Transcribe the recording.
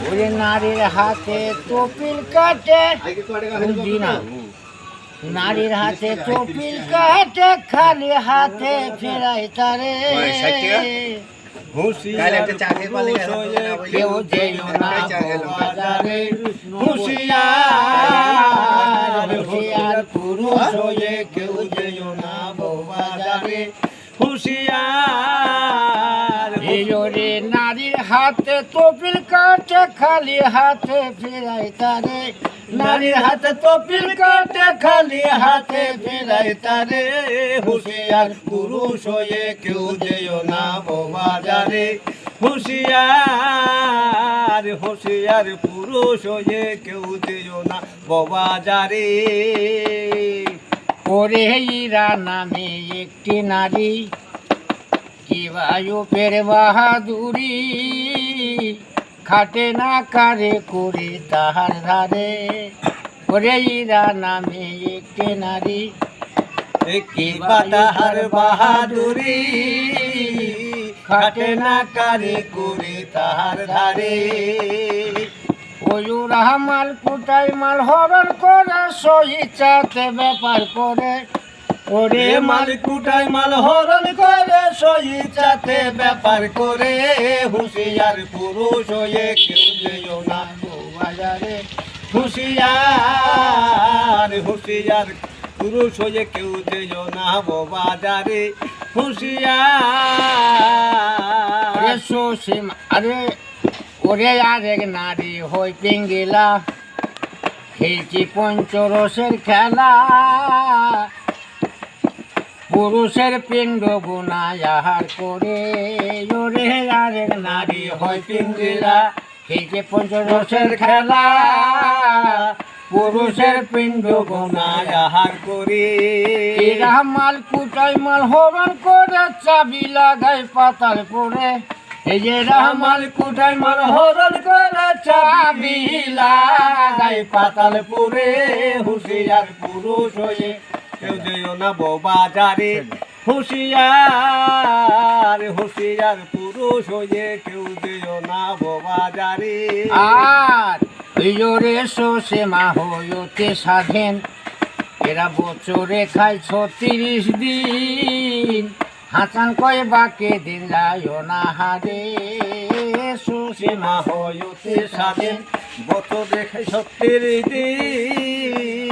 ওরে নারীর হাতে তপিল কাটে না, নারীর হাতে তপিল কাটে খালি হাতে ফেরাই তারে। কেউ যেও না বাজারে, হুঁশিয়ার হুঁশিয়ার পুরুষ হয়ে কেউ যেও না বাজারে, হুঁশিয়ার। রে নারীর হাতে তপিল কাটে খালি হাতে ফেরাই তারে, নারীর হাতে তপিল কাটে খালি হাতে ফেরাই তারে। হুঁশিয়ার পুরুষ হয়ে কেউ যেও না বাজারে, হুঁশিয়ার হুঁশিয়ার পুরুষ হয়ে কেউ যেও না বাজারে। ওরে ইরা নামে একটি নারী, কি বায়ুপের বাহাদুরি, খাটে না কারে করে তাহার ধারে। ওরে ইরা নামে একটি নারী, কি তাহার বাহাদুরি, খাটে না কারে করে তাহার ধারে। ওয়ুরা মাল কুটাই মাল হরণ করে সহিচাতে ব্যাপার করে। ওরে মাল কুটাই মাল হরণ করে সহিচাতে ব্যাপার করে। হুঁশিয়ার পুরুষ হয়ে কেউ যেও না বাজারে, হুঁশিয়ার হুঁশিয়ার পুরুষ হয়ে কেউ যেও না বাজারে, হুঁশিয়ার। আরে ওরে আরেক নারী হই পিঙ্গিলা, খেলছি পঞ্চরসের খেলা। পুরুষের পিণ্ড গুনায় আহার করে। ওরে আরেক নারী হই পিঙ্গিলা, খেলছে পঞ্চরসের খেলা। পুরুষের পিণ্ড গুনায় আহার করে। এরা মাল কুটাই মাল হরণ করে চাবি লাগাই পাতাল পরে। এই যে রামাল কুটাই মাল হরণ করে চাবি লাগাই পাতাল পরে। হুঁশিয়ার পুরুষ হয়ে কেউ যেও না বাজারে, হুঁশিয়ার হুঁশিয়ার পুরুষ হয়ে কেউ যেও না বাজারে। আর ওরে শোষে মা হইতে স্বাধীন, এরা বছরে খায় 36 দিন। হাসান কয় বাকে দিন যায় না হারে। সুসীমা হইতে স্বাধীন বছরে খায় 36 দিন।